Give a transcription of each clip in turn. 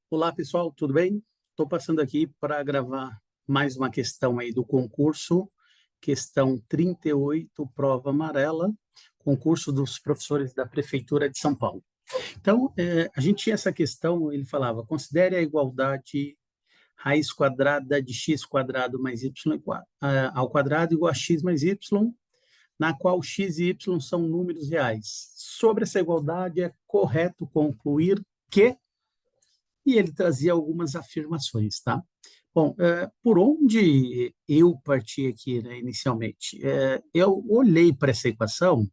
Olá, pessoal, tudo bem? Estou passando aqui para gravar mais uma questão aí do concurso, questão 38, prova amarela, concurso dos professores da Prefeitura de São Paulo. Então, a gente tinha essa questão, ele falava, considere a igualdade raiz quadrada de x quadrado mais y ao quadrado igual a x mais y, na qual x e y são números reais. Sobre essa igualdade, é correto concluir que e ele trazia algumas afirmações, tá? Bom, por onde eu parti aqui, né, inicialmente? Eu olhei para essa equação,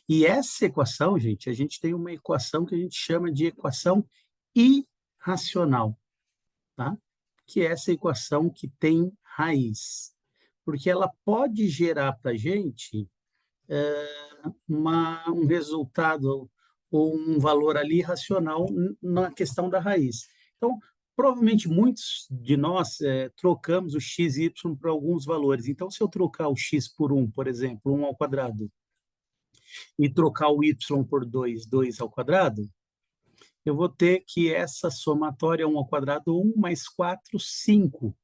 e essa equação, gente, a gente tem uma equação que a gente chama de equação irracional, tá? Que é essa equação que tem raiz, porque ela pode gerar para a gente um resultado ou um valor ali racional na questão da raiz. Então, provavelmente muitos de nós trocamos o x e y por alguns valores. Então, se eu trocar o x por 1, por exemplo, 1 ao quadrado, e trocar o y por 2, 2 ao quadrado, eu vou ter que essa somatória 1 ao quadrado, 1 mais 4, 5.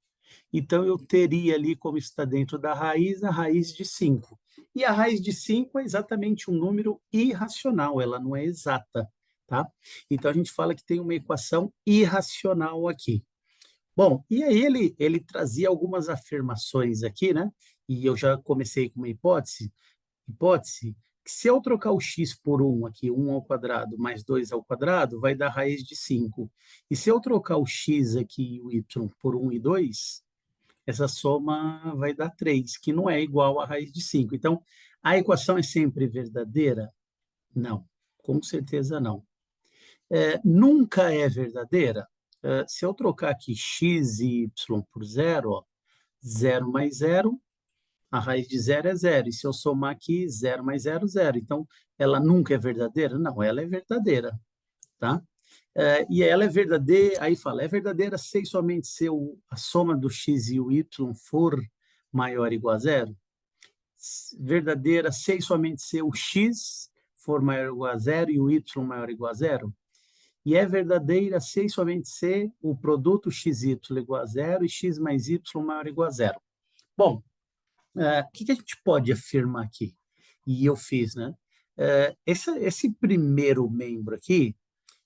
Então, eu teria ali, como está dentro da raiz, a raiz de 5. E a raiz de 5 é exatamente um número irracional, ela não é exata, tá? Então, a gente fala que tem uma equação irracional aqui. Bom, e aí ele trazia algumas afirmações aqui, né? E eu já comecei com uma hipótese que se eu trocar o x por 1 aqui, 1 ao quadrado mais 2 ao quadrado, vai dar raiz de 5. E se eu trocar o x aqui e o y por 1 e 2, essa soma vai dar 3, que não é igual à raiz de 5. Então, a equação é sempre verdadeira? Não, com certeza não. Nunca é verdadeira? Se eu trocar aqui x e y por zero, ó, 0 mais zero, a raiz de zero é zero. E se eu somar aqui, 0 mais zero, zero. Então, ela nunca é verdadeira? Não, ela é verdadeira, tá? E ela é verdadeira, aí fala, é verdadeira se somente se a soma do x e o y for maior ou igual a zero? Verdadeira se somente se o x for maior ou igual a zero e o y maior ou igual a zero? E é verdadeira se somente se o produto xy igual a zero e x mais y maior ou igual a zero. Bom, o que a gente pode afirmar aqui? E eu fiz, né? Esse primeiro membro aqui,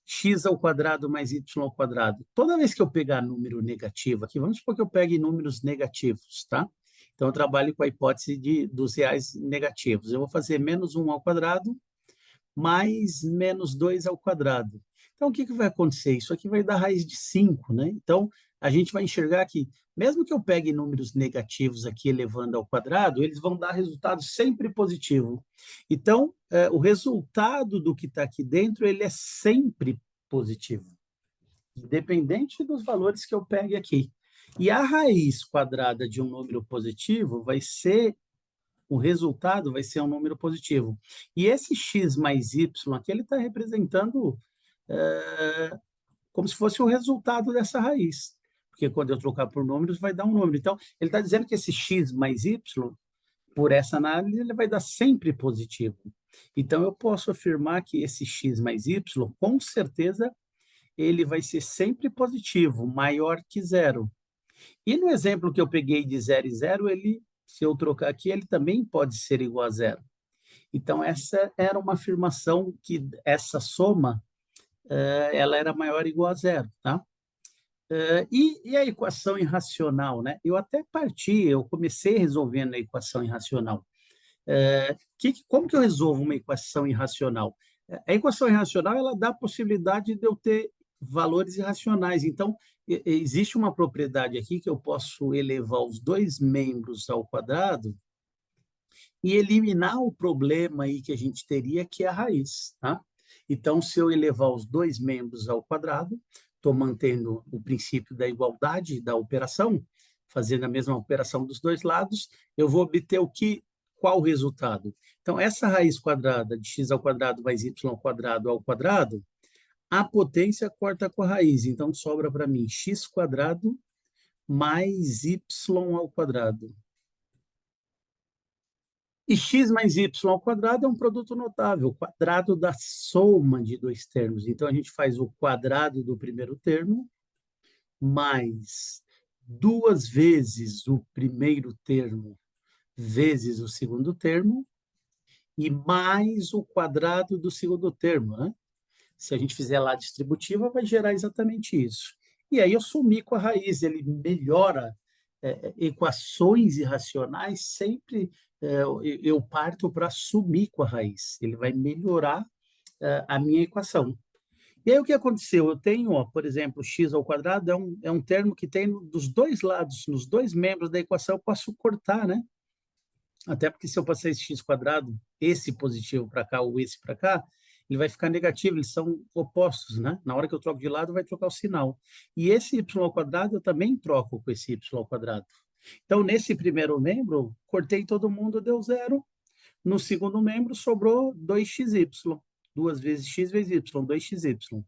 x ao quadrado mais y ao quadrado. Toda vez que eu pegar número negativo aqui, vamos supor que eu pegue números negativos, tá? Então, eu trabalho com a hipótese dos reais negativos. Eu vou fazer menos 1 ao quadrado mais menos 2 ao quadrado. Então, o que vai acontecer? Isso aqui vai dar raiz de 5, né? Então, a gente vai enxergar que, mesmo que eu pegue números negativos aqui elevando ao quadrado, eles vão dar resultado sempre positivo. Então, o resultado do que está aqui dentro, ele é sempre positivo, independente dos valores que eu pegue aqui. E a raiz quadrada de um número positivo vai ser o resultado vai ser um número positivo. E esse x mais y aqui, ele está representando como se fosse o resultado dessa raiz. Porque quando eu trocar por números, vai dar um número. Então, ele está dizendo que esse x mais y, por essa análise, ele vai dar sempre positivo. Então, eu posso afirmar que esse x mais y, com certeza, ele vai ser sempre positivo, maior que zero. E no exemplo que eu peguei de 0 e 0, ele, se eu trocar aqui, ele também pode ser igual a zero. Então, essa era uma afirmação que essa soma ela era maior ou igual a zero, tá? E a equação irracional, né? Eu comecei resolvendo a equação irracional. Como que eu resolvo uma equação irracional? A equação irracional, ela dá a possibilidade de eu ter valores irracionais. Então, existe uma propriedade aqui que eu posso elevar os dois membros ao quadrado e eliminar o problema aí que a gente teria, que é a raiz, tá? Então, se eu elevar os dois membros ao quadrado, estou mantendo o princípio da igualdade da operação, fazendo a mesma operação dos dois lados, eu vou obter qual o resultado? Então, essa raiz quadrada de x ao quadrado mais y ao quadrado, a potência corta com a raiz, então sobra para mim x quadrado mais y ao quadrado. E x mais y ao quadrado é um produto notável, o quadrado da soma de dois termos. Então, a gente faz o quadrado do primeiro termo mais 2 vezes o primeiro termo vezes o segundo termo e mais o quadrado do segundo termo, né? Se a gente fizer lá a distributiva, vai gerar exatamente isso. E aí eu sumi com a raiz, ele melhora equações irracionais, sempre eu parto para sumir com a raiz. Ele vai melhorar a minha equação. E aí o que aconteceu? Eu tenho, ó, por exemplo, x ao quadrado é um termo que tem dos dois lados, nos dois membros da equação, eu posso cortar, né? Até porque se eu passar esse x quadrado, esse positivo para cá ou esse para cá, ele vai ficar negativo, eles são opostos, né? Na hora que eu troco de lado, vai trocar o sinal. E esse y ao quadrado eu também troco com esse y ao quadrado. Então, nesse primeiro membro, cortei todo mundo, deu zero. No segundo membro, sobrou 2xy. 2 vezes x vezes y, 2xy.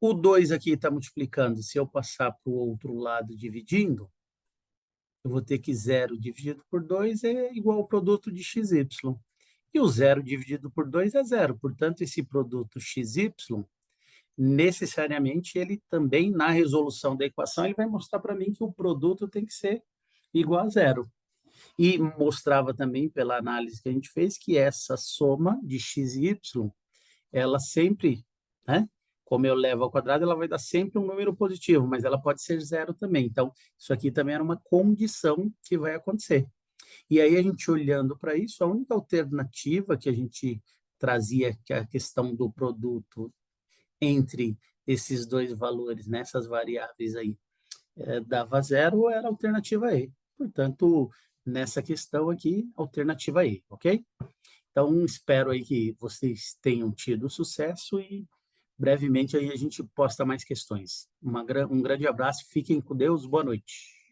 O 2 aqui está multiplicando. Se eu passar para o outro lado dividindo, eu vou ter que 0 dividido por 2 é igual ao produto de xy. E o 0 dividido por 2 é 0. Portanto, esse produto xy, necessariamente, ele também, na resolução da equação, ele vai mostrar para mim que o produto tem que ser igual a 0. E mostrava também, pela análise que a gente fez, que essa soma de x e y, ela sempre, né? Como eu levo ao quadrado, ela vai dar sempre um número positivo, mas ela pode ser 0 também. Então, isso aqui também era uma condição que vai acontecer. E aí, a gente olhando para isso, a única alternativa que a gente trazia, que é a questão do produto entre esses dois valores, nessas variáveis aí, dava 0, era a alternativa E. Portanto, nessa questão aqui, alternativa E, ok? Então, espero aí que vocês tenham tido sucesso e brevemente aí a gente posta mais questões. Um grande abraço, fiquem com Deus, boa noite.